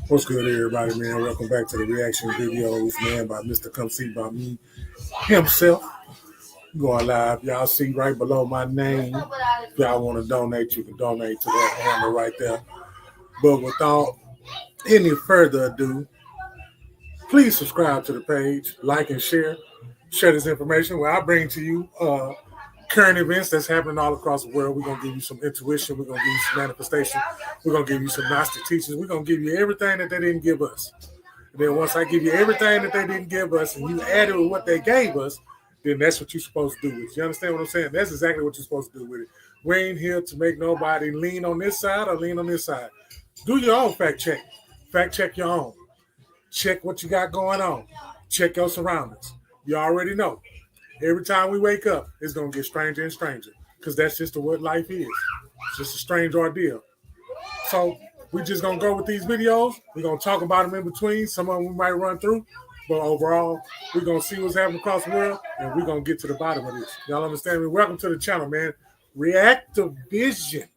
What's good, everybody, man? Welcome back to the reaction videos, man, by Mr. Come See by me himself. Going live. Y'all see right below my name. If y'all want to donate, you can donate to that handle right there. But without any further ado, please subscribe to the page, like and share. Share this information where I bring to you current events that's happening all across the world. We're going to give you some intuition. We're going to give you some manifestation. We're going to give you some Gnostic teachings. We're going to give you everything that they didn't give us. And then once I give you everything that they didn't give us and you add it with what they gave us, then that's what you're supposed to do with it. You understand what I'm saying? That's exactly what you're supposed to do with it. We ain't here to make nobody lean on this side or lean on this side. Do your own fact check. Fact check your own. Check what you got going on. Check your surroundings. You already know. Every time we wake up, it's going to get stranger and stranger because that's just what life is. It's just a strange ordeal. So we just going to go with these videos. We're going to talk about them in between. Some of them we might run through. But overall, we're going to see what's happening across the world, and we're going to get to the bottom of this. Y'all understand me? Welcome to the channel, man. Reactivision.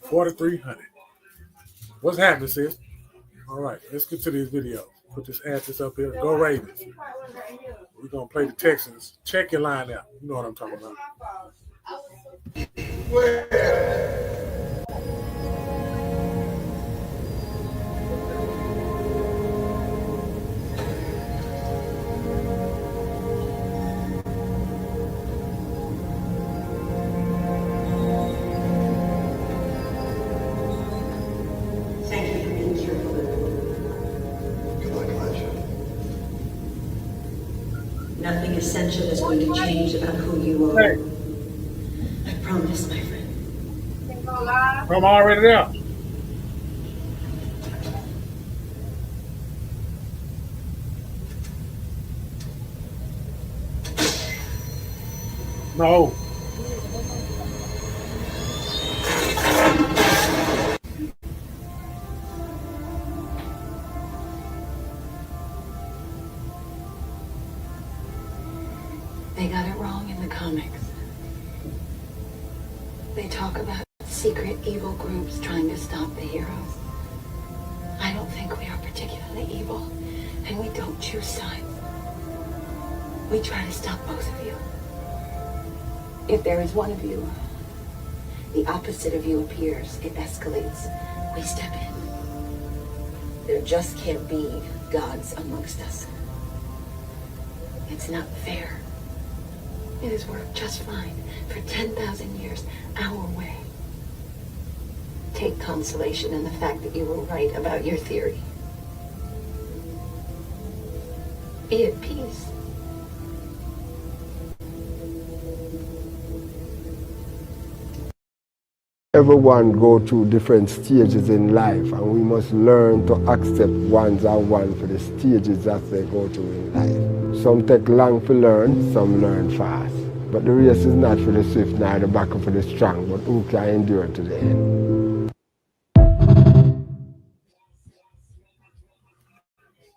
4300. What's happening, sis? All right, let's get to these videos. Put this address up here. Go Ravens. We're going to play the Texans. Check your line out. You know what I'm talking about. Thank you for being here. My pleasure. Nothing essential is going to change about who you are. I promise, my friend. I'm already there. No. They got it wrong in the comics. They talk about secret evil groups trying to stop the heroes. I don't think we are particularly evil, and we don't choose sides. We try to stop both of you. If there is one of you, the opposite of you appears, it escalates. We step in. There just can't be gods amongst us. It's not fair. It has worked just fine for 10,000 years, our way. Take consolation in the fact that you were right about your theory. Be at peace. Everyone go through different stages in life, and we must learn to accept ones and one for the stages that they go through in life. Some take long to learn, some learn fast. But the race is not for the swift, nor the battle for the strong, but who can endure to the end.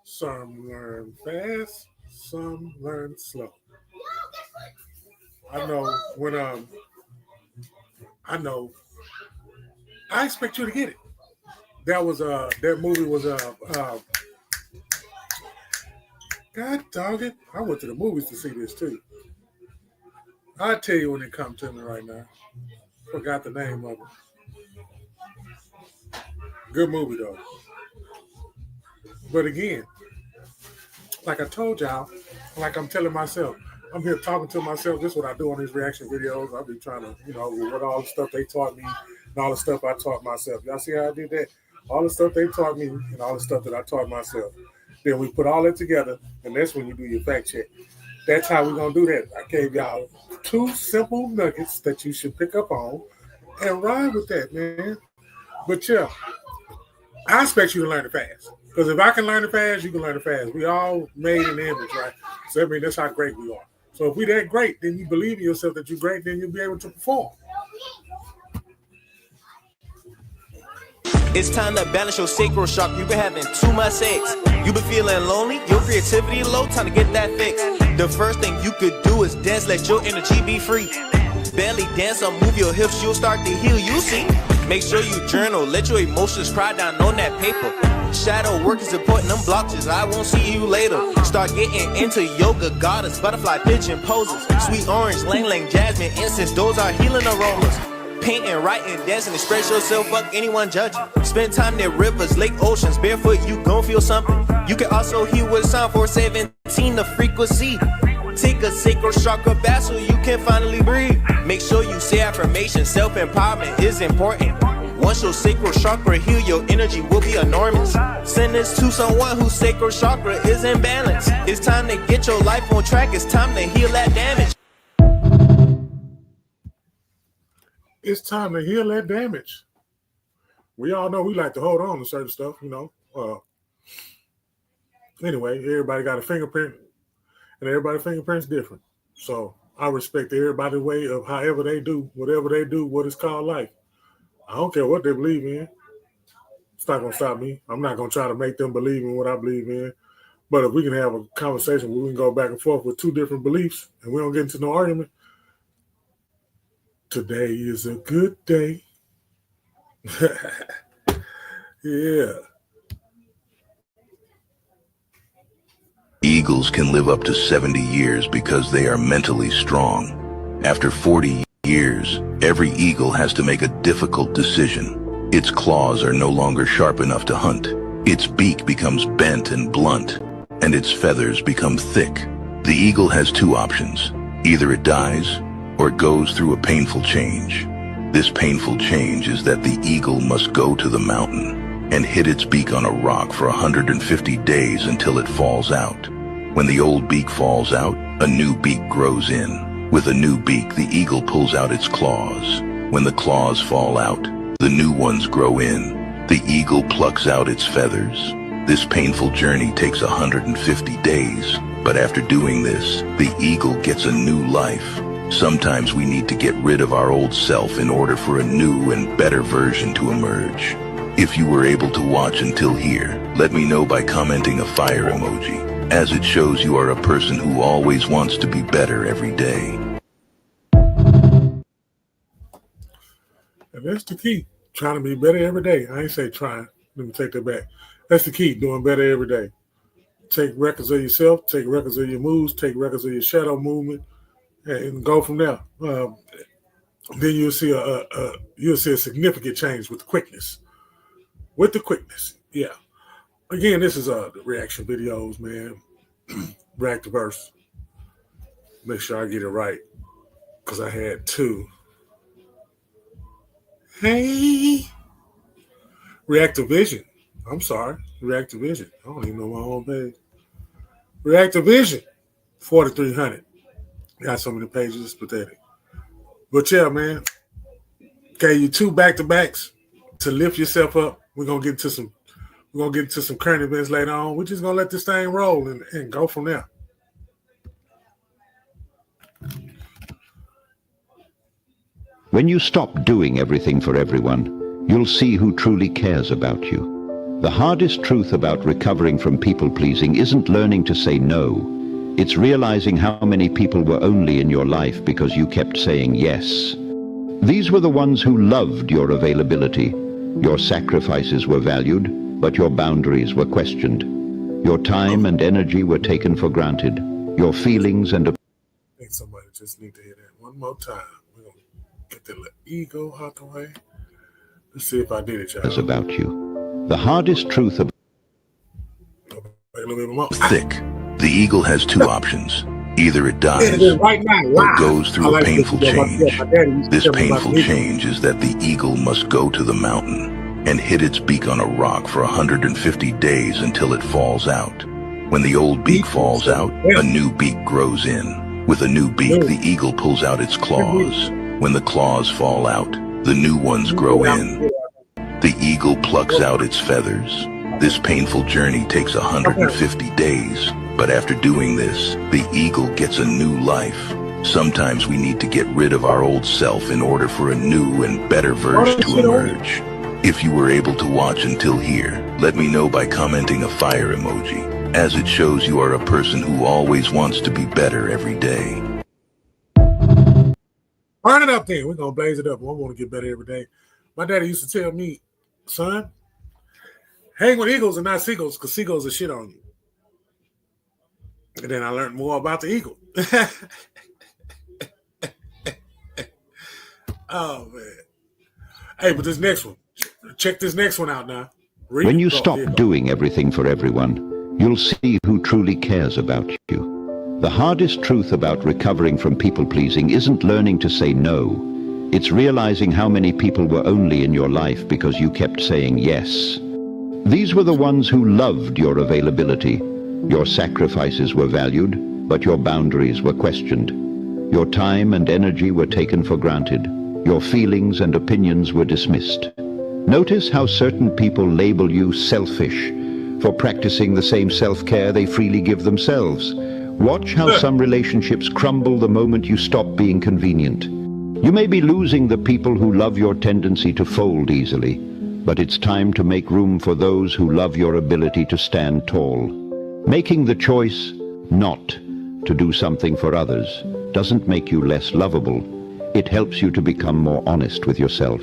Some learn fast, some learn slow. I expect you to get it. That movie was God dog it. I went to the movies to see this too. I'll tell you when it comes to me right now. Forgot the name of it. Good movie though. But again, like I told y'all, like I'm telling myself, I'm here talking to myself. This is what I do on these reaction videos. I'll be trying to, with all the stuff they taught me and all the stuff I taught myself. Y'all see how I did that? All the stuff they taught me and all the stuff that I taught myself. Then we put all that together, and that's when you do your fact check. That's how we're going to do that. I gave y'all 2 simple nuggets that you should pick up on and ride with that, man. But yeah, I expect you to learn it fast. Because if I can learn it fast, you can learn it fast. We all made in the image, right? So I mean, that's how great we are. So if we that great, then you believe in yourself that you're great, then you'll be able to perform. It's time to balance your sacral chakra. You've been having too much sex. You've been feeling lonely. Your creativity low. Time to get that fixed. The first thing you could do is dance. Let your energy be free. Belly dance or move your hips. You'll start to heal. You see. Make sure you journal, let your emotions cry down on that paper. Shadow work is important, them blocks I won't see you later. Start getting into yoga, goddess, butterfly, pigeon poses. Sweet orange, lang lang, jasmine, incense, those are healing aromas. Painting, writing, dancing, express yourself, fuck anyone judging. Spend time near rivers, lake, oceans, barefoot, you gon' feel something. You can also hear with sound 417, the frequency. Take a sacred chakra bath so you can finally breathe. Make sure you say affirmation, self-empowerment is important. Once your sacral chakra heal, your energy will be enormous. Send this to someone whose sacral chakra is in balance. It's time to get your life on track, it's time to heal that damage. It's time to heal that damage. We all know we like to hold on to certain stuff, you know. Anyway, everybody got a fingerprint, and everybody's fingerprint's different. So I respect everybody's way of however they do, whatever they do, what it's called life. I don't care what they believe in. It's not going to stop me. I'm not going to try to make them believe in what I believe in. But if we can have a conversation where we can go back and forth with two different beliefs and we don't get into no argument, today is a good day. Yeah. Eagles can live up to 70 years because they are mentally strong. After 40 years, every eagle has to make a difficult decision. Its claws are no longer sharp enough to hunt. Its beak becomes bent and blunt, and its feathers become thick. The eagle has two options. Either it dies, or it goes through a painful change. This painful change is that the eagle must go to the mountain and hit its beak on a rock for 150 days until it falls out. When the old beak falls out, a new beak grows in. With a new beak, the eagle pulls out its claws. When the claws fall out, the new ones grow in. The eagle plucks out its feathers. This painful journey takes 150 days, but after doing this, the eagle gets a new life. Sometimes we need to get rid of our old self in order for a new and better version to emerge. If you were able to watch until here, let me know by commenting a fire emoji, as it shows you are a person who always wants to be better every day. And that's the key. Trying to be better every day. I ain't say trying. Let me take that back. That's the key. Doing better every day. Take records of yourself. Take records of your moves. Take records of your shadow movement. And go from there. Then you'll see a significant change with the quickness. With the quickness, yeah. Again, this is the reaction videos, man. React to verse. Make sure I get it right, because I had two. Hey, Reactivision. I'm sorry, Reactivision. I don't even know my own page. Reactivision, 4,300. Got so many pages, it's pathetic. But yeah, man, gave you two back-to-backs to lift yourself up. We're gonna get into some current events later on. We're just gonna let this thing roll and go from there. When you stop doing everything for everyone, you'll see who truly cares about you. The hardest truth about recovering from people-pleasing isn't learning to say no. It's realizing how many people were only in your life because you kept saying yes. These were the ones who loved your availability. Your sacrifices were valued, but your boundaries were questioned. Your time and energy were taken for granted. Your feelings and... I think somebody just need to hear that one more time. We're going to get the little ego out the way. Let's see if I did it, y'all. ...about you. The hardest truth about... Thick. The eagle has two options. Either it dies or goes through a painful change. This painful change is that the eagle must go to the mountain and hit its beak on a rock for 150 days until it falls out. When the old beak falls out, a new beak grows in. With a new beak, the eagle pulls out its claws. When the claws fall out, the new ones grow in. The eagle plucks out its feathers. This painful journey takes 150 days, but after doing this, the eagle gets a new life. Sometimes we need to get rid of our old self in order for a new and better version to emerge. If you were able to watch until here, let me know by commenting a fire emoji, as it shows you are a person who always wants to be better every day. Burn it up then. We're going to blaze it up. I want to get better every day. My daddy used to tell me, son, hang with eagles and not seagulls, because seagulls are shit on you. And then I learned more about the eagle. Oh, man. Hey, but this next one. Check this next one out now. When you stop doing everything for everyone, you'll see who truly cares about you. The hardest truth about recovering from people-pleasing isn't learning to say no. It's realizing how many people were only in your life because you kept saying yes. These were the ones who loved your availability. Your sacrifices were valued, but your boundaries were questioned. Your time and energy were taken for granted. Your feelings and opinions were dismissed. Notice how certain people label you selfish for practicing the same self-care they freely give themselves. Watch how some relationships crumble the moment you stop being convenient. You may be losing the people who love your tendency to fold easily, but it's time to make room for those who love your ability to stand tall. Making the choice not to do something for others doesn't make you less lovable. It helps you to become more honest with yourself.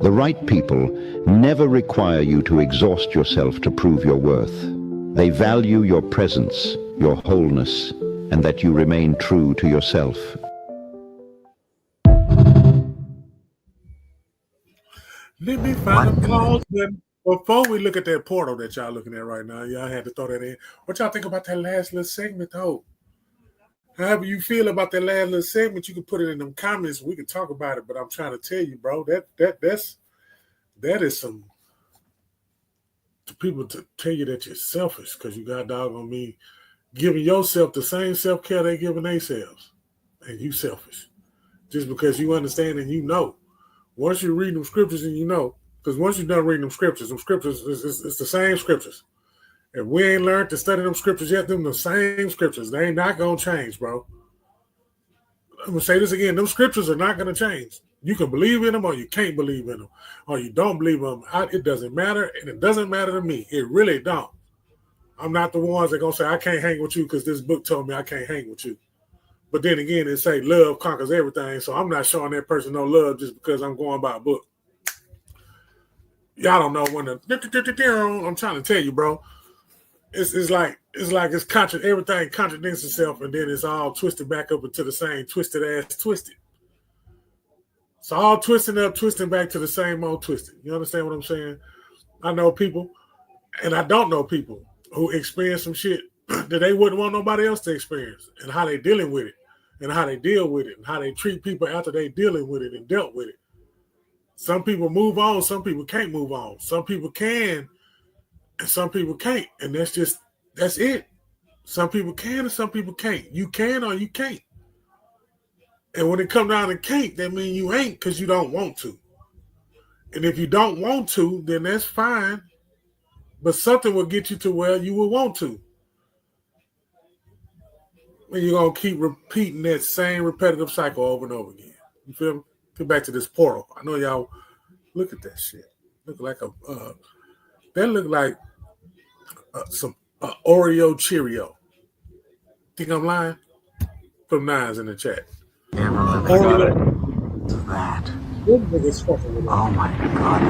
The right people never require you to exhaust yourself to prove your worth. They value your presence, your wholeness, and that you remain true to yourself. Let me find a pause button. Before we look at that portal that y'all looking at right now, y'all had to throw that in. What y'all think about that last little segment, though? However you feel about that last little segment, you can put it in them comments. We can talk about it, but I'm trying to tell you, bro, that is some to people to tell you that you're selfish because you got dog on me giving yourself the same self-care they giving themselves. And you selfish. Just because you understand and you know. Once you read them scriptures and you know, because once you're done reading them scriptures it's the same scriptures. If we ain't learned to study them scriptures yet, them the same scriptures. They ain't not going to change, bro. I'm going to say this again. Them scriptures are not going to change. You can believe in them or you can't believe in them. Or you don't believe them. It doesn't matter, and it doesn't matter to me. It really don't. I'm not the ones that are going to say, I can't hang with you because this book told me I can't hang with you. But then again, it say love conquers everything, so I'm not showing that person no love just because I'm going by a book. Y'all don't know when the I'm trying to tell you, bro. It's like everything contradicts itself, and then it's all twisted back up into the same twisted ass twisted. It's all twisting back to the same old twisted. You understand what I'm saying? I know people, and I don't know people who experience some shit that they wouldn't want nobody else to experience, and how they dealing with it, and how they deal with it, and how they treat people after they dealing with it and dealt with it. Some people move on, some people can't move on. Some people can, and some people can't. And that's it. Some people can and some people can't. You can or you can't. And when it comes down to can't, that means you ain't because you don't want to. And if you don't want to, then that's fine. But something will get you to where you will want to. And you're going to keep repeating that same repetitive cycle over and over again. You feel me? Get back to this portal. I know y'all look at that shit. Look like that look like some Oreo Cheerio. Think I'm lying? Put 9s in the chat. Oreo. That. Oh my God.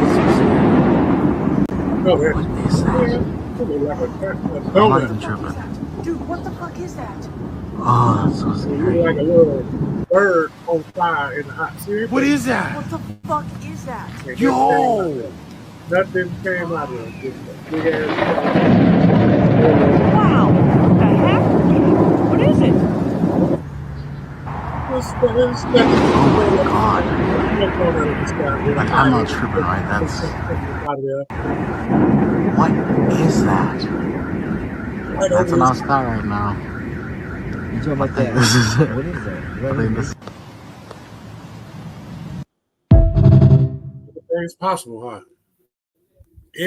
What is that? I'm not even tripping. Dude, what the fuck is that? Oh, that's so scary. Like a little bird on fire in the hot sun. What is that? What the fuck is that? Yo! Nothing came out of it. Big ass. Wow! What the heck? What is it? Oh my God. Like, I'm not tripping, right? That's... What is that? That's an Oscar right now. You talking about that? This is it. What is that? I think this... It's possible, huh?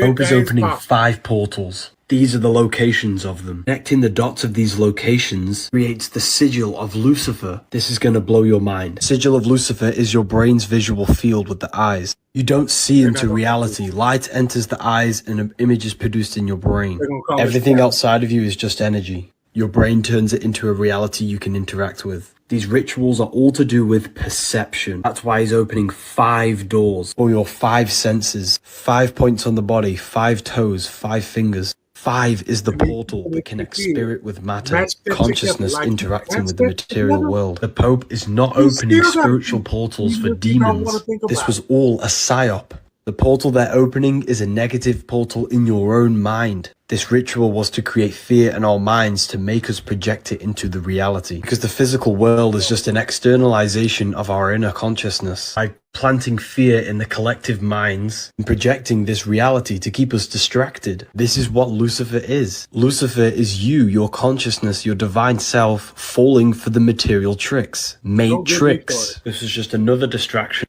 Hope is opening possible. 5 portals. These are the locations of them. Connecting the dots of these locations creates the sigil of Lucifer. This is going to blow your mind. Sigil of Lucifer is your brain's visual field with the eyes. You don't see into reality. Light enters the eyes and an image is produced in your brain. Everything outside of you is just energy. Your brain turns it into a reality you can interact with. These rituals are all to do with perception. That's why he's opening 5 doors for your 5 senses. 5 points on the body, 5 toes, 5 fingers. 5 is the portal that connects spirit with matter, consciousness interacting with the material world. The Pope is not opening spiritual portals for demons. This was all a psyop. The portal they're opening is a negative portal in your own mind. This ritual was to create fear in our minds to make us project it into the reality. Because the physical world is just an externalization of our inner consciousness. By planting fear in the collective minds and projecting this reality to keep us distracted. This is what Lucifer is. Lucifer is you, your consciousness, your divine self, falling for the material tricks. Matrix. This is just another distraction.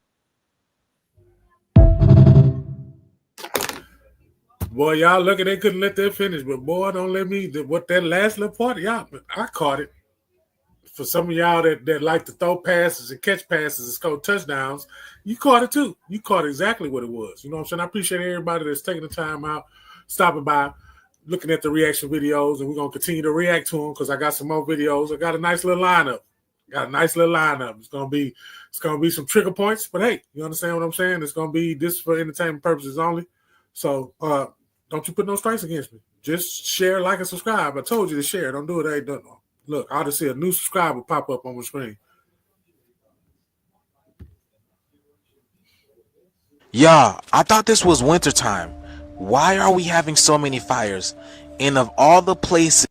Boy, y'all lucky they couldn't let that finish, but boy, don't let me. What that last little part, y'all, I caught it. For some of y'all that like to throw passes and catch passes and score touchdowns, you caught it too. You caught exactly what it was. You know what I'm saying? I appreciate everybody that's taking the time out, stopping by, looking at the reaction videos, and we're gonna continue to react to them because I got some more videos. I got a nice little lineup. It's gonna be some trigger points, but hey, you understand what I'm saying? It's gonna be this for entertainment purposes only. So don't you put no strikes against me. Just share, like, and subscribe. I told you to share. Don't do it. Look, I'll just see a new subscriber pop up on my screen. Yeah, I thought this was wintertime. Why are we having so many fires? And of all the places,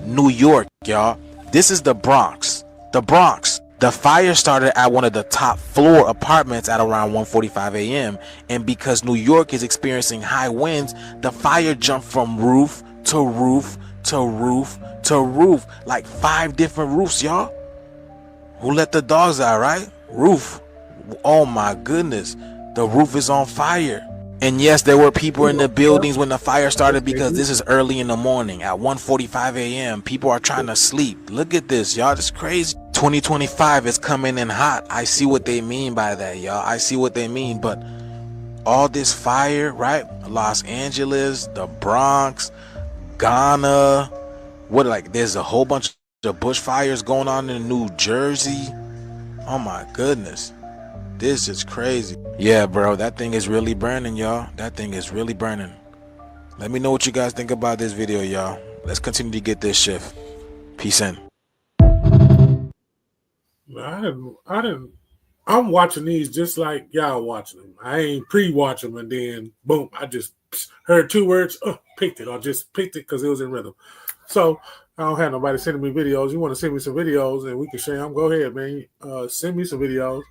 New York, y'all. This is the Bronx. The Bronx. The fire started at one of the top floor apartments at around 1:45 a.m. And because New York is experiencing high winds, the fire jumped from roof to roof to roof to roof. Like 5 different roofs, y'all. Who let the dogs out, right? Roof. Oh my goodness. The roof is on fire. And yes, there were people in the buildings when the fire started because this is early in the morning at 1:45 a.m. People are trying to sleep. Look at this, y'all. This is crazy. 2025 is coming in hot. I see what they mean by that, y'all. I see what they mean. But all this fire, right? Los Angeles, the Bronx, Ghana. There's a whole bunch of bushfires going on in New Jersey. Oh my goodness. This is crazy. Yeah, bro, that thing is really burning, y'all. That thing is really burning. Let me know what you guys think about this video, y'all. Let's continue to get this shift. Peace in. I'm watching these just like y'all watching them. I ain't pre-watch them and then boom, I just heard 2 words, picked it, or just picked it because it was in rhythm. So I don't have nobody sending me videos. You want to send me some videos and we can share them? Go ahead, man. Send me some videos.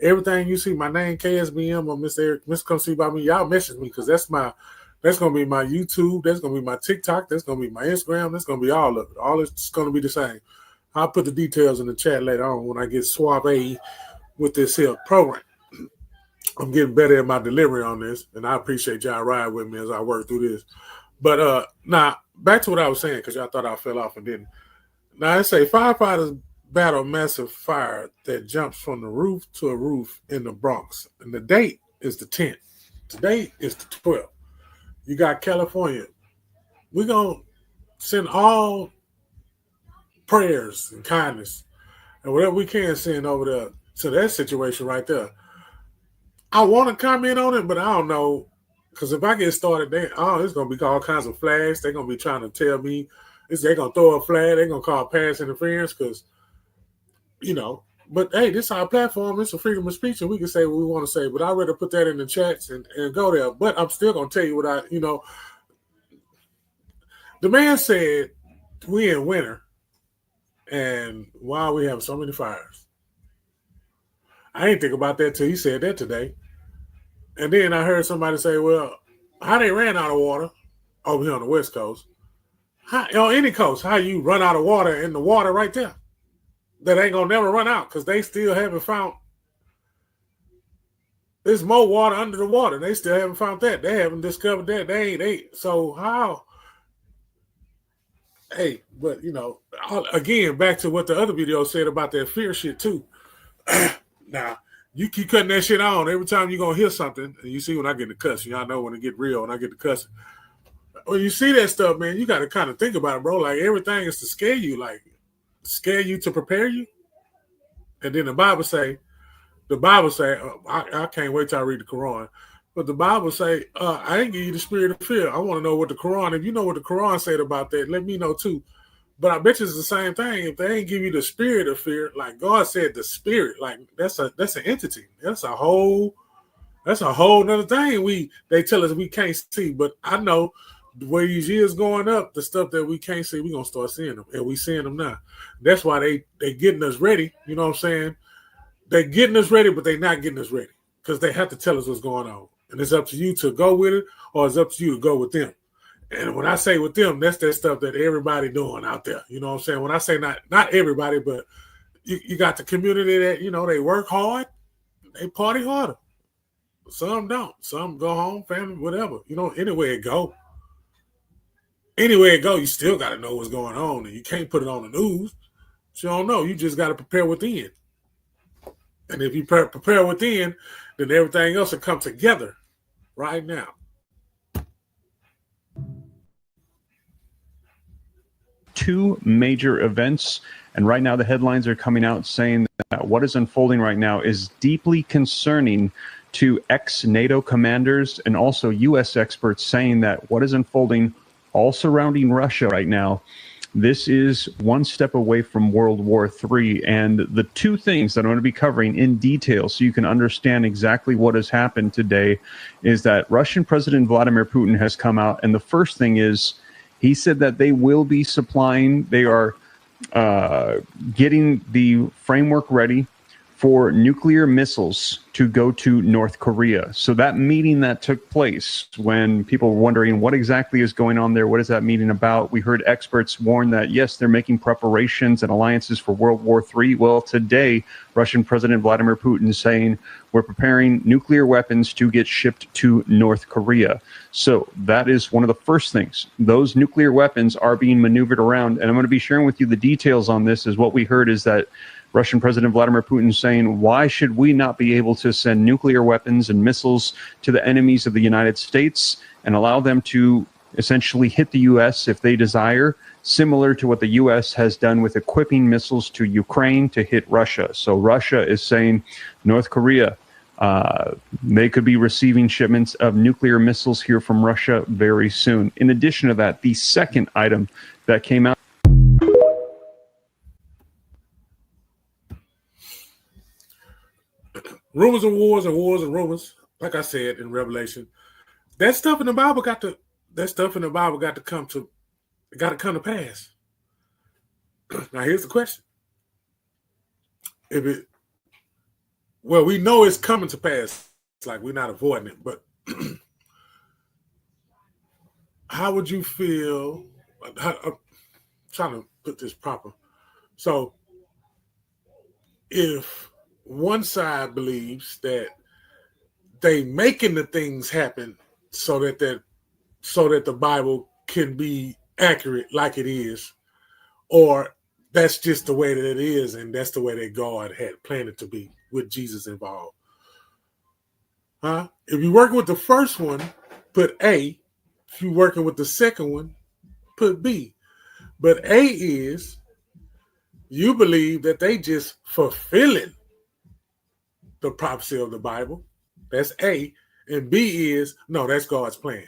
Everything you see, my name, KSBM or Mr. Eric, Mr. Come See By Me, y'all message me because that's going to be my YouTube. That's going to be my TikTok. That's going to be my Instagram. That's going to be all of it. All it's going to be the same. I'll put the details in the chat later on when I get suave with this here program. I'm getting better at my delivery on this, and I appreciate y'all ride with me as I work through this. But now, back to what I was saying, because y'all thought I fell off and didn't. Now, I say firefighters battle massive fire that jumps from the roof to a roof in the Bronx. And the date is the 10th. Today is the 12th. You got California. We're going to send all prayers and kindness and whatever we can send over there to that situation right there. I want to comment on it, but I don't know, because if I get started, it's going to be all kinds of flags. They're going to be trying to tell me, they're going to throw a flag. They're going to call pass interference because, but hey, this is our platform. It's a freedom of speech, and we can say what we want to say, but I'd rather put that in the chats and go there. But I'm still going to tell you what the man said, we in winter. And why we have so many fires? I didn't think about that till he said that today. And then I heard somebody say, well, how they ran out of water over here on the West Coast. On any coast, how you run out of water in the water right there. That ain't going to never run out because they still haven't found. There's more water under the water. They still haven't found that. They haven't discovered that. So how? Hey, but again, back to what the other video said about that fear shit too. Now, you keep cutting that shit on every time you're gonna hear something, and you see when I get to cuss, y'all know when it get real, when I get to cussing. when you see that stuff, man, you got to kind of think about it, bro. Like everything is to scare you, to prepare you. And then the Bible say, I can't wait till I read the Quran. But the Bible say, I ain't give you the spirit of fear. I want to know what the Quran, if you know what the Quran said about that, let me know too. But I bet you it's the same thing. If they ain't give you the spirit of fear, like God said, the spirit, like that's an entity. That's a whole nother thing they tell us we can't see. But I know the way these years going up, the stuff that we can't see, we're gonna start seeing them. And we seeing them now. That's why they getting us ready. You know what I'm saying? They getting us ready, but they not getting us ready. Because they have to tell us what's going on. And it's up to you to go with it, or it's up to you to go with them. And when I say with them, that's that stuff that everybody doing out there. You know what I'm saying? When I say not everybody, but you got the community that, you know, they work hard, they party harder. Some don't. Some go home, family, whatever. You know, anywhere it go. Anywhere it go, you still got to know what's going on. And you can't put it on the news. So you don't know. You just got to prepare within. And if you prepare within, then everything else will come together right now. Two major events, and right now the headlines are coming out saying that what is unfolding right now is deeply concerning to ex-NATO commanders and also U.S. experts, saying that what is unfolding all surrounding Russia right now, this is one step away from World War III. And the two things that I'm going to be covering in detail so you can understand exactly what has happened today is that Russian President Vladimir Putin has come out, and the first thing is he said that they will be supplying, they are getting the framework ready for nuclear missiles to go to North Korea. So that meeting that took place, when people were wondering what exactly is going on there, what is that meeting about? We heard experts warn that, yes, they're making preparations and alliances for World War III. Well, today, Russian President Vladimir Putin is saying we're preparing nuclear weapons to get shipped to North Korea. So that is one of the first things. Those nuclear weapons are being maneuvered around, and I'm going to be sharing with you the details on this. Is what we heard is that Russian President Vladimir Putin saying, why should we not be able to send nuclear weapons and missiles to the enemies of the United States and allow them to essentially hit the U.S. if they desire, similar to what the U.S. has done with equipping missiles to Ukraine to hit Russia. So Russia is saying North Korea, they could be receiving shipments of nuclear missiles here from Russia very soon. In addition to that, the second item that came out, rumors and wars and wars and rumors. Like I said in Revelation, that stuff in the Bible got to come to pass. Now here's the question: we know it's coming to pass. It's like we're not avoiding it, but how would you feel? I'm trying to put this proper. So if one side believes that they making the things happen so that the Bible can be accurate like it is, or that's just the way that it is, and that's the way that God had planned it to be with Jesus involved. Huh? If you're working with the first one, put A. If you're working with the second one, put B. But A is you believe that they just fulfilling the prophecy of the Bible. That's A. And B is, no, that's God's plan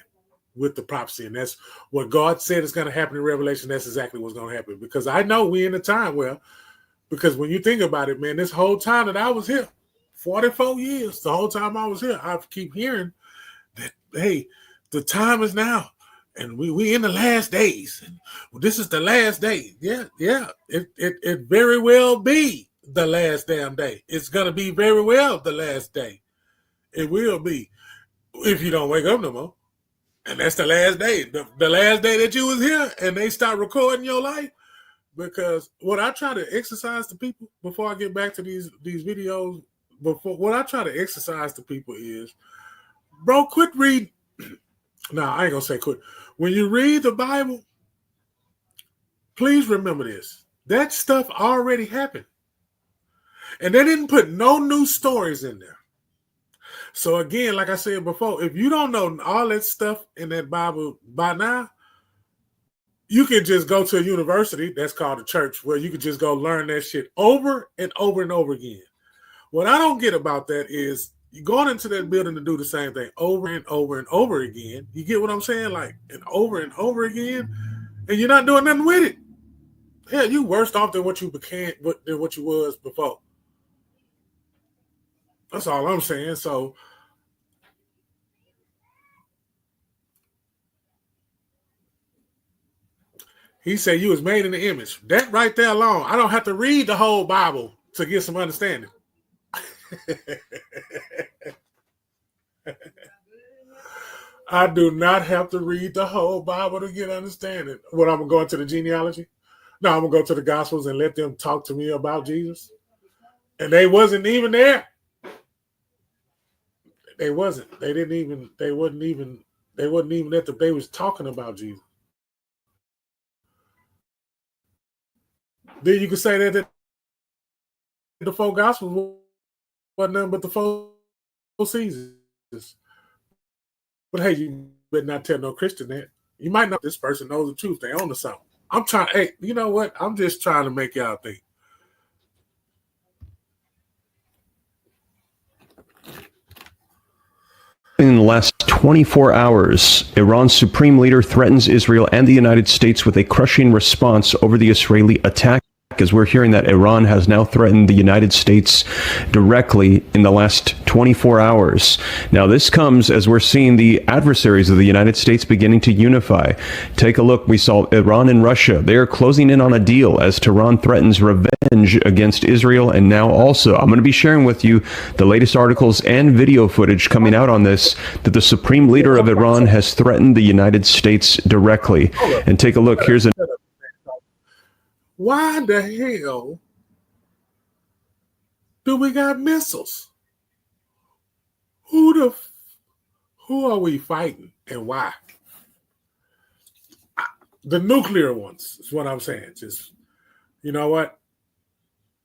with the prophecy. And that's what God said is going to happen in Revelation. That's exactly what's going to happen. Because I know we're in a time where, because when you think about it, man, this whole time that I was here, 44 years, the whole time I was here, I keep hearing that, hey, the time is now. And we in the last days. And this is the last day. Yeah. It very well be the last damn day. It's going to be very well the last day. It will be if you don't wake up no more. And that's the last day. The last day that you was here and they start recording your life. Because what I try to exercise to people before I get back to these videos, what I try to exercise to people is, bro, quit reading. No, I ain't going to say quit. When you read the Bible, please remember this. That stuff already happened. And they didn't put no new stories in there. So again, like I said before, if you don't know all that stuff in that Bible by now, you can just go to a university that's called a church where you can just go learn that shit over and over and over again. What I don't get about that is you're going into that building to do the same thing over and over and over again. You get what I'm saying? Like, and over again, and you're not doing nothing with it. Yeah, you worse off than what you became, than what you was before. That's all I'm saying. So, he said you was made in the image. That right there alone, I don't have to read the whole Bible to get some understanding. I do not have to read the whole Bible to get understanding. What, I'm going to go into the genealogy? No, I'm going to go to the Gospels and let them talk to me about Jesus. And they wasn't even there. They wasn't. They wasn't even at they was talking about Jesus. Then you could say that the four Gospels wasn't nothing but the four seasons. But hey, you better not tell no Christian that. You might know this person knows the truth. They own to something. I'm trying, hey, you know what? I'm just trying to make y'all think. In the last 24 hours, Iran's supreme leader threatens Israel and the United States with a crushing response over the Israeli attack, as we're hearing that Iran has now threatened the United States directly in the last 24 hours. Now, this comes as we're seeing the adversaries of the United States beginning to unify. Take a look. We saw Iran and Russia. They are closing in on a deal as Tehran threatens revenge against Israel. And now also, I'm going to be sharing with you the latest articles and video footage coming out on this, that the supreme leader of Iran has threatened the United States directly. And take a look. Here's a Why the hell do we got missiles? Who are we fighting and why? The nuclear ones is what I'm saying. Just, you know what?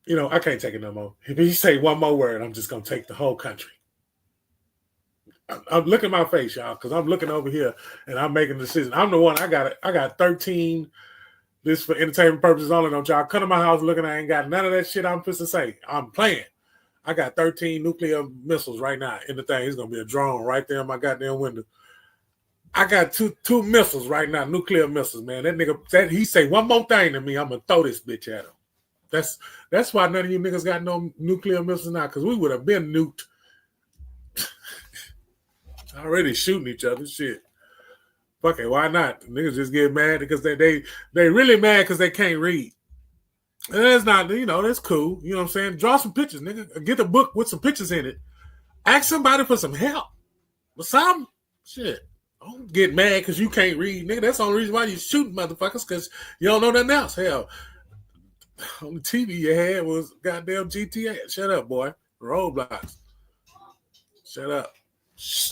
You know, I can't take it no more. If you say one more word, I'm just going to take the whole country. I'm looking at my face, y'all, because I'm looking over here and I'm making a decision. I'm the one, I got 13. This for entertainment purposes only. Don't y'all come to my house looking, I ain't got none of that shit I'm supposed to say. I'm playing. I got 13 nuclear missiles right now in the thing. It's going to be a drone right there in my goddamn window. I got two missiles right now, nuclear missiles, man. That nigga, he say one more thing to me, I'm going to throw this bitch at him. That's why none of you niggas got no nuclear missiles now, because we would have been nuked. Already shooting each other, shit. Fuck it, why not? Niggas just get mad because they really mad because they can't read. And that's not, you know, that's cool. You know what I'm saying? Draw some pictures, nigga. Get a book with some pictures in it. Ask somebody for some help. Or something. Shit. Don't get mad because you can't read, nigga. That's the only reason why you shooting motherfuckers, because you don't know nothing else. Hell, on the TV you had was goddamn GTA. Shut up, boy. Roadblocks. Shut up.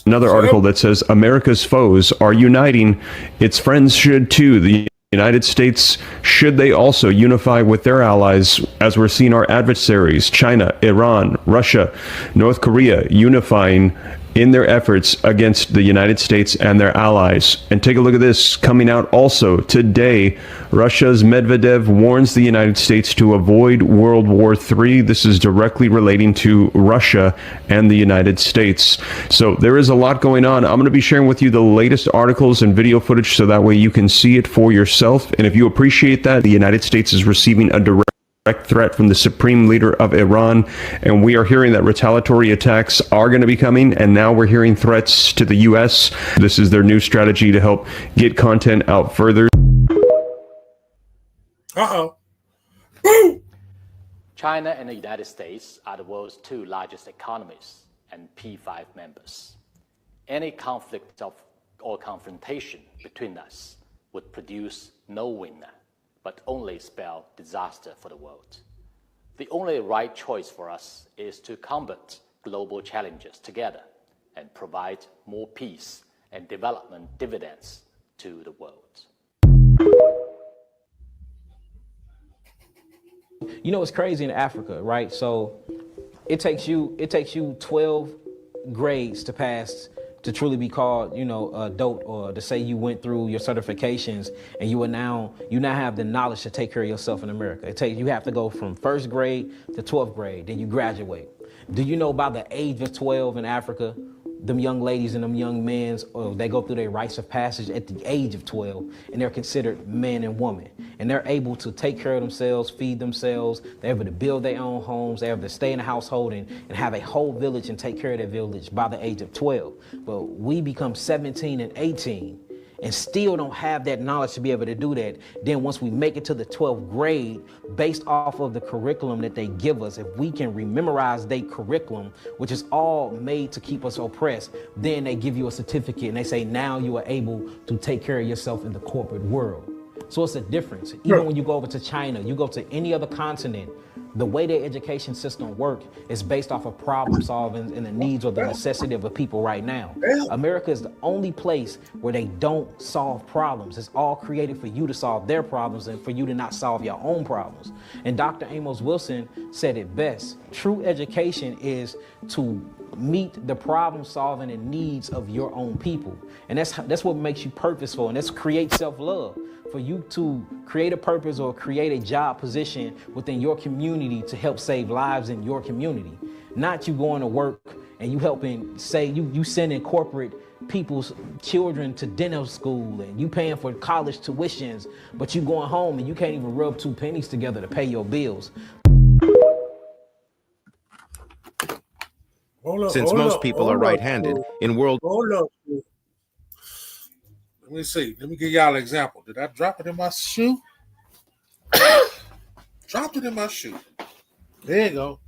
Another article that says America's foes are uniting. Its friends should too. The United States, should they also unify with their allies, as we're seeing our adversaries, China, Iran, Russia, North Korea, unifying in their efforts against the United States and their allies. And take a look at this coming out also today. Russia's Medvedev warns the United States to avoid World War III. This is directly relating to Russia and the United States. So there is a lot going on. I'm going to be sharing with you the latest articles and video footage so that way you can see it for yourself. And if you appreciate that, the United States is receiving a direct threat from the supreme leader of Iran, and we are hearing that retaliatory attacks are going to be coming, and now we're hearing threats to the U.S. This is their new strategy to help get content out further. China and the United States are the world's two largest economies and P5 members. Any conflict or confrontation between us would produce no winner, but only spell disaster for the world. The only right choice for us is to combat global challenges together and provide more peace and development dividends to the world. You know, it's crazy in Africa, right? So it takes you 12 grades to pass to truly be called, adult, or to say you went through your certifications and you now have the knowledge to take care of yourself in America. You have to go from first grade to 12th grade, then you graduate. Do you know by the age of 12 in Africa, them young ladies and them young men, they go through their rites of passage at the age of 12, and they're considered man and woman. And they're able to take care of themselves, feed themselves, they're able to build their own homes, they're able to stay in a household and have a whole village and take care of that village by the age of 12. But we become 17 and 18 and still don't have that knowledge to be able to do that. Then once we make it to the 12th grade, based off of the curriculum that they give us, if we can rememorize their curriculum, which is all made to keep us oppressed, then they give you a certificate and they say, now you are able to take care of yourself in the corporate world. So it's a difference. Even when you go over to China, you go to any other continent, the way their education system works is based off of problem solving and the needs or the necessity of the people right now. America is the only place where they don't solve problems. It's all created for you to solve their problems and for you to not solve your own problems. And Dr. Amos Wilson said it best. True education is to meet the problem solving and needs of your own people. And that's what makes you purposeful, and that's create self-love. For you to create a purpose or create a job position within your community to help save lives in your community. Not you going to work and you helping, say, you sending corporate people's children to dental school and you paying for college tuitions, but you going home and you can't even rub 2 pennies together to pay your bills. Since most people are right-handed, in world... Let me see. Let me give y'all an example. Did I drop it in my shoe? Dropped it in my shoe. There you go.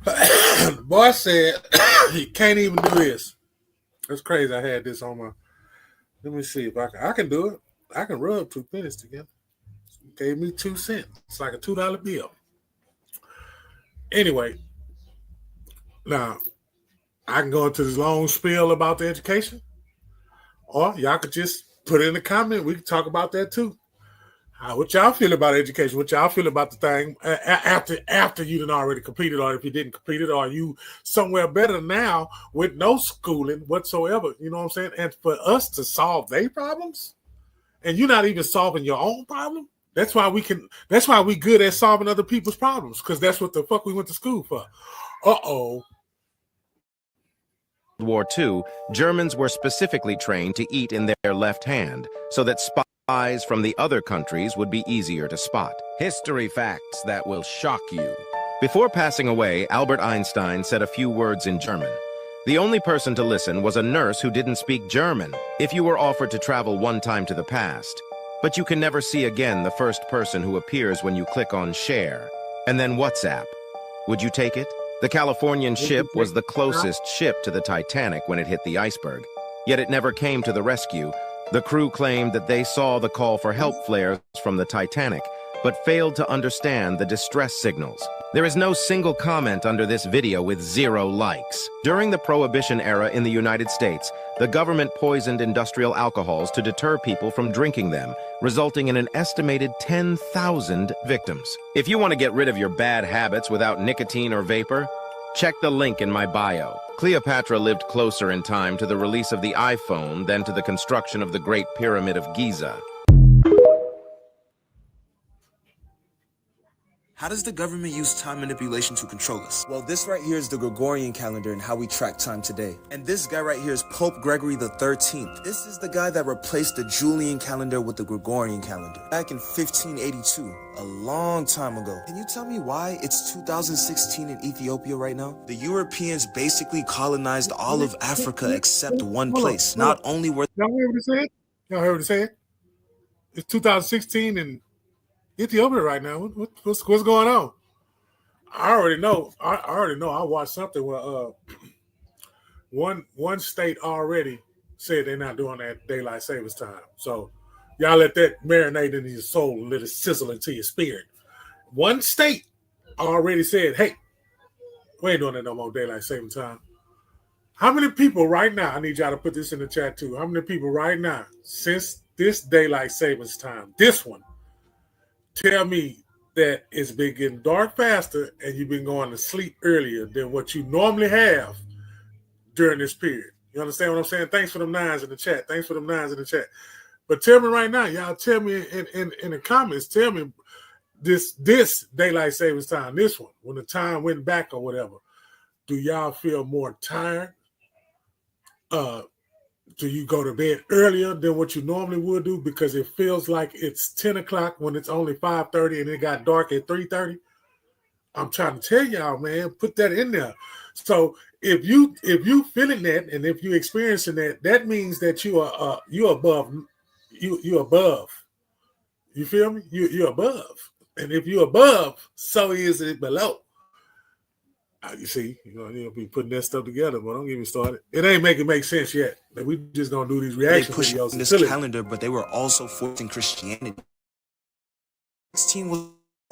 The boy said he can't even do this. That's crazy. I had this on my... Let me see if I can do it. I can rub 2 pennies together. He gave me 2 cents. It's like a $2 bill. Anyway, now, I can go into this long spiel about the education, or y'all could just put it in the comment. We can talk about that too. What y'all feel about education? What y'all feel about the thing after you done already completed, or if you didn't complete it, or are you somewhere better now with no schooling whatsoever? You know what I'm saying? And for us to solve their problems, and you're not even solving your own problem. That's why we good at solving other people's problems, because that's what the fuck we went to school for. World War II, Germans were specifically trained to eat in their left hand so that spies from the other countries would be easier to spot. History facts that will shock you. Before passing away, Albert Einstein said a few words in German. The only person to listen was a nurse who didn't speak German. If you were offered to travel one time to the past, but you can never see again the first person who appears when you click on share, and then WhatsApp, would you take it? The Californian ship was the closest ship to the Titanic when it hit the iceberg, yet it never came to the rescue. The crew claimed that they saw the call for help flares from the Titanic, but failed to understand the distress signals. There is no single comment under this video with 0 likes. During the Prohibition era in the United States, the government poisoned industrial alcohols to deter people from drinking them, resulting in an estimated 10,000 victims. If you want to get rid of your bad habits without nicotine or vapor, check the link in my bio. Cleopatra lived closer in time to the release of the iPhone than to the construction of the Great Pyramid of Giza. How does the government use time manipulation to control us? Well, this right here is the Gregorian calendar and how we track time today. And this guy right here is Pope Gregory the 13th. This is the guy that replaced the Julian calendar with the Gregorian calendar back in 1582, a long time ago. Can you tell me why it's 2016 in Ethiopia right now? The Europeans basically colonized all of Africa except one place. Not only were... Y'all heard what he said? Y'all heard what he said? It's 2016 in Ethiopia right now. What's going on? I already know. I watched something where one state already said they're not doing that daylight savings time. So y'all let that marinate into your soul and let it sizzle into your spirit. One state already said, hey, we ain't doing that no more daylight saving time. How many people right now, I need y'all to put this in the chat too, how many people right now, since this daylight savings time, this one, tell me that it's been getting dark faster and you've been going to sleep earlier than what you normally have during this period. You understand what I'm saying? Thanks for them nines in the chat. Thanks for them nines in the chat. But tell me right now, y'all tell me in the comments, tell me this daylight savings time, this one, when the time went back or whatever, do y'all feel more tired? Do you go to bed earlier than what you normally would do because it feels like it's 10 o'clock when it's only 5:30 and it got dark at 3:30? I'm trying to tell y'all, man, put that in there. So if you feeling that and if you experiencing that, that means that you are you're above. You above. You feel me? You're above. And if you're above, so is it below. You see, you'll be putting that stuff together, but don't get me started. It ain't make sense yet. We just gonna do these reaction they videos. This calendar, but they were also forcing Christianity. 16 was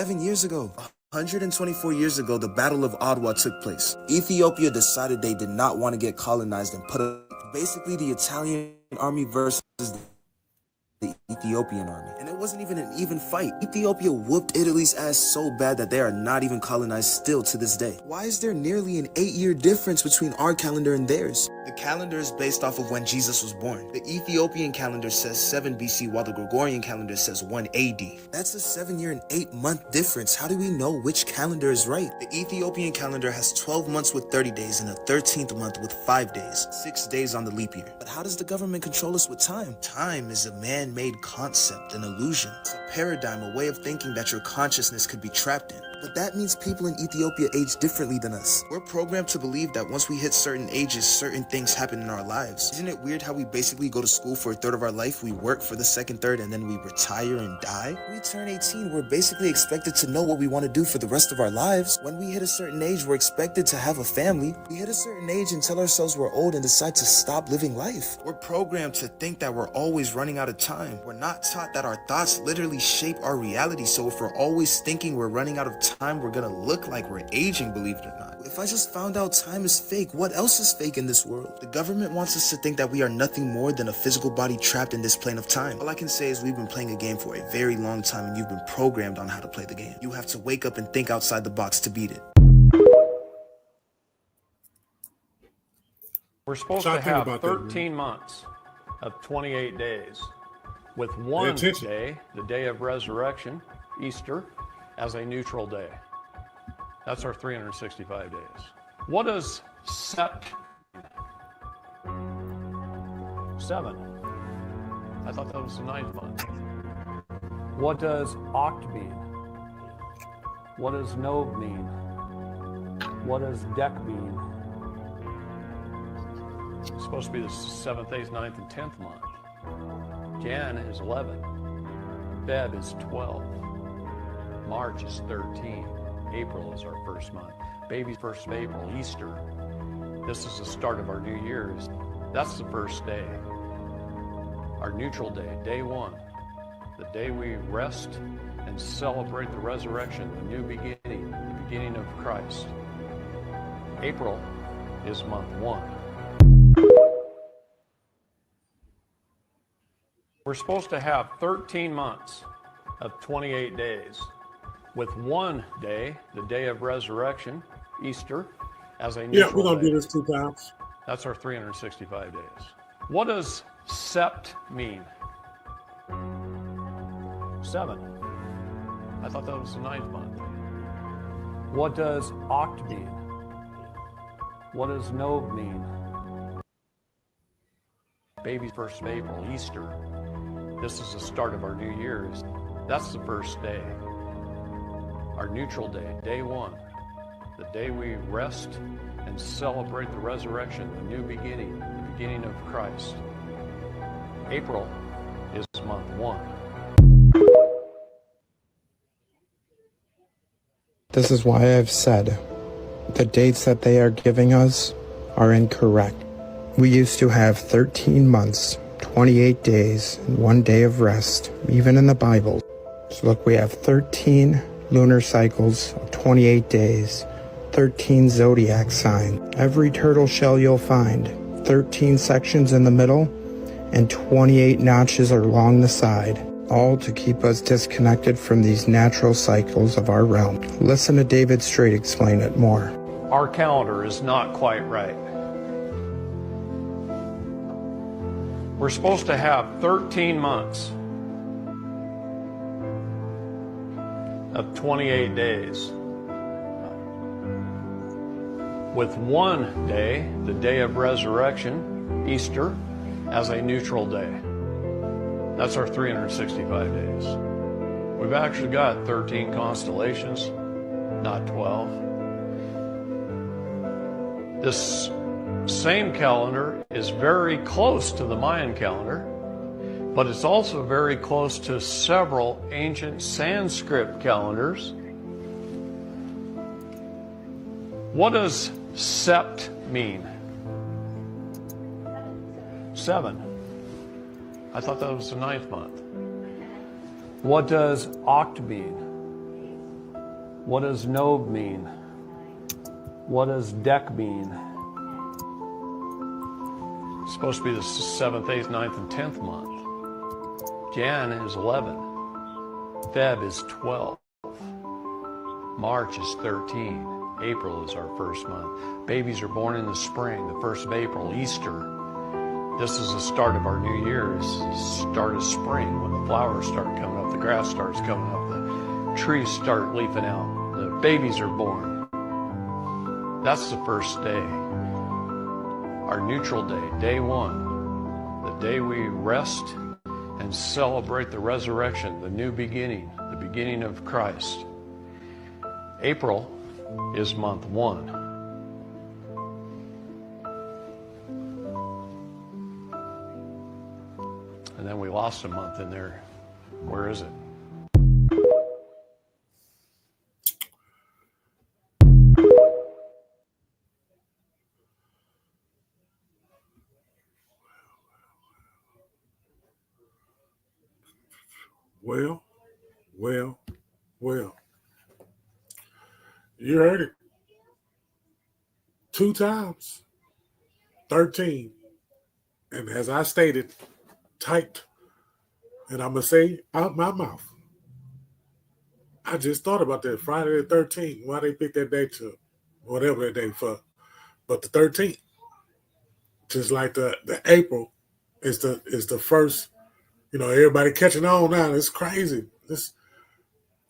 7 years ago. 124 years ago, the Battle of Adwa took place. Ethiopia decided they did not want to get colonized and put up basically the Italian army versus the Ethiopian army. And it wasn't even an even fight. Ethiopia whooped Italy's ass so bad that they are not even colonized still to this day. Why is there nearly an 8-year difference between our calendar and theirs? The calendar is based off of when Jesus was born. The Ethiopian calendar says 7 BC while the Gregorian calendar says 1 AD. That's a 7-year and 8-month difference. How do we know which calendar is right? The Ethiopian calendar has 12 months with 30 days and a 13th month with 5 days, 6 days on the leap year. But how does the government control us with time? Time is a man-made concept, an illusion. It's a paradigm, a way of thinking that your consciousness could be trapped in. But that means people in Ethiopia age differently than us. We're programmed to believe that once we hit certain ages, certain things happen in our lives. Isn't it weird how we basically go to school for a third of our life, we work for the second third, and then we retire and die? When we turn 18, we're basically expected to know what we want to do for the rest of our lives. When we hit a certain age, we're expected to have a family. We hit a certain age and tell ourselves we're old and decide to stop living life. We're programmed to think that we're always running out of time. We're not taught that our thoughts literally shape our reality, so if we're always thinking we're running out of time, we're gonna look like we're aging, believe it or not. If I just found out time is fake, what else is fake in this world? The government wants us to think that we are nothing more than a physical body trapped in this plane of time. All I can say is we've been playing a game for a very long time and you've been programmed on how to play the game. You have to wake up and think outside the box to beat it. We're supposed to have 13 months of 28 days, with one day, the day of resurrection, Easter, as a neutral day. That's our 365 days. What does Sept? 7. I thought that was the 9th month. What does Oct mean? What does Nov mean? What does Dec mean? It's supposed to be the 7th, 8th, 9th, and 10th month. Jan is 11. Feb is 12. March is 13. April is our first month. Baby's 1st of April, Easter. This is the start of our new years. That's the first day. Our neutral day, day 1. The day we rest and celebrate the resurrection, the new beginning, the beginning of Christ. April is month 1. We're supposed to have 13 months of 28 days, with one day, the day of resurrection, Easter, as a neutral Yeah, we're going to day. do this 2 times. That's our 365 days. What does Sept mean? 7. I thought that was the 9th month. What does Oct mean? What does Nov mean? Baby's 1st of April, Easter. This is the start of our new years. That's the first day. Our neutral day, day 1. The day we rest and celebrate the resurrection, the new beginning, the beginning of Christ. April is month 1. This is why I've said the dates that they are giving us are incorrect. We used to have 13 months, 28 days, and 1 day of rest, even in the Bible. So look, we have 13 lunar cycles of 28 days, 13 zodiac signs. Every turtle shell you'll find, 13 sections in the middle, and 28 notches along the side. all to keep us disconnected from these natural cycles of our realm. Listen to David Strait explain it more. Our calendar is not quite right. We're supposed to have 13 months of 28 days, with one day, the day of resurrection, Easter, as a neutral day. That's our 365 days. We've actually got 13 constellations, not 12. This same calendar is very close to the Mayan calendar, but it's also very close to several ancient Sanskrit calendars. What does sept mean? 7. I thought that was the 9th month. What does oct mean? What does nov mean? What does dec mean? It's supposed to be the 7th, 8th, 9th, and 10th month. Jan is 11. Feb is 12. March is 13. April is our first month. Babies are born in the spring, the 1st of April, Easter. This is the start of our new year. It's the start of spring when the flowers start coming up, the grass starts coming up, the trees start leafing out, the babies are born. That's the first day. Our neutral day, day 1, the day we rest and celebrate the resurrection, the new beginning, the beginning of Christ. April is month 1. And then we lost a month in there. Where is it? Well. You heard it. 2 times. 13. And as I stated, typed, and I'm going to say out my mouth, I just thought about that Friday the 13th, why they picked that day to whatever that day for. But the 13th, just like the April is the first, everybody catching on now. It's crazy.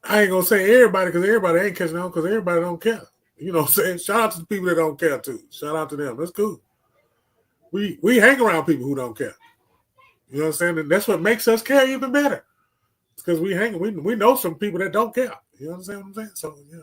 I ain't going to say everybody because everybody ain't catching on because everybody don't care. You know what I'm saying? Shout out to the people that don't care too. Shout out to them. That's cool. We hang around people who don't care. You know what I'm saying? And that's what makes us care even better. It's because we know some people that don't care. You understand what I'm saying? So, yeah.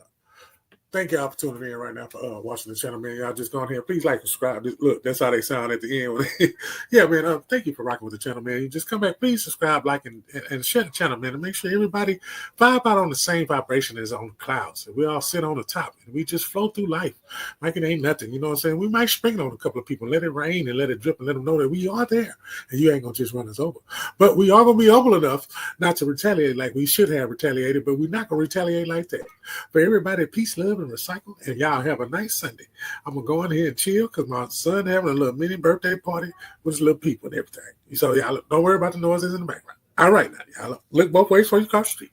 Thank y'all for tuning in right now for watching the channel, man. Y'all just go on here. Please like, subscribe. Look, that's how they sound at the end. Yeah, man. Thank you for rocking with the channel, man. You just come back. Please subscribe, like, and share the channel, man. And make sure everybody vibe out on the same vibration as on the clouds. We all sit on the top and we just flow through life like it ain't nothing. You know what I'm saying? We might spring on a couple of people, let it rain and let it drip and let them know that we are there and you ain't going to just run us over. But we are going to be humble enough not to retaliate like we should have retaliated, but we're not going to retaliate like that. For everybody, peace, love, and recycle, and y'all have a nice Sunday. I'm going to go in here and chill because my son having a little mini birthday party with his little people and everything. So y'all don't worry about the noises in the background. All right, now, y'all look both ways before you cross the street.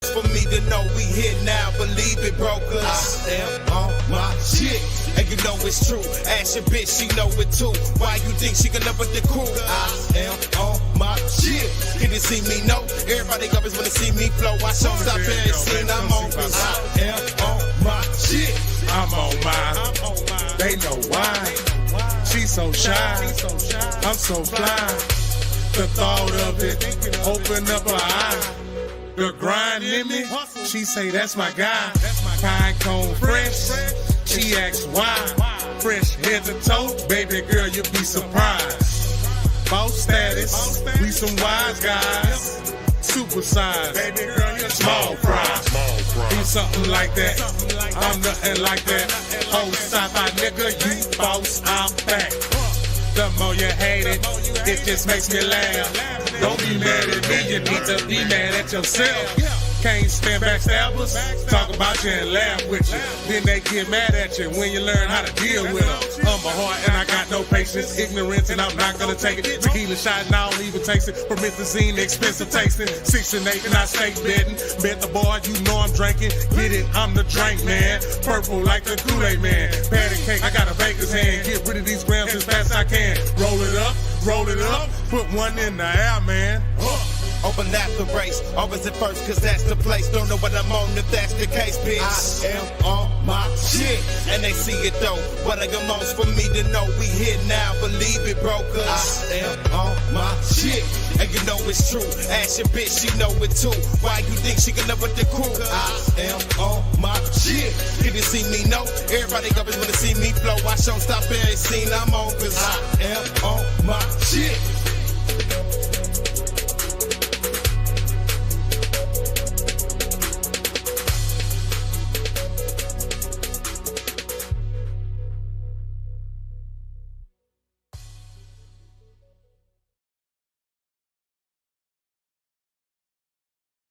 For me to know we here now, believe it, brokers. I am on my shit, and you know it's true. Ask your bitch, she know it too. Why you think she can up with the crew? I am on my shit. Can you see me? No. Everybody always wanna see me flow. I show stop playing, seen I'm on. I am on my shit. I'm on mine. They know why. She's so shy. I'm so fly. The thought of it open up her eye. The grind in me, she say that's my guy. Pine cone fresh, she asks why. Fresh head to toe, baby girl, you'll be surprised. Boss status, we some wise guys. Super size, baby girl, you're small fry. Do something like that, I'm nothing like that. Whole sci-fi nigga, you boss, I'm back. The more you hate it just makes me laugh. Don't be mad at me, you need to be mad at yourself. Can't stand backstabbers, talk about you and laugh with you. Then they get mad at you when you learn how to deal with them. I'm a heart and I got no patience, ignorance and I'm not gonna take it. Tequila shot and I don't even taste it. Promethazine, expensive tasting. 6 and 8 and I stay betting. Bet the bar, you know I'm drinking. Get it, I'm the drink man. Purple like the Kool-Aid man. Patty cake, I got a baker's hand. Get rid of these grams as fast as I can. Roll it up, put one in the air, man. Open that the race, always at first, cause that's the place. Don't know what I'm on if that's the case, bitch. I am on my shit, and they see it though. What I got most for me to know, we here now, believe it, bro, cause I am on my shit, and you know it's true. Ask your bitch, she know it too. Why you think she can live with the crew? I am on my shit. Can you see me? No. Everybody always wanna see me flow. I show stop every scene I'm on, cause I am on my shit.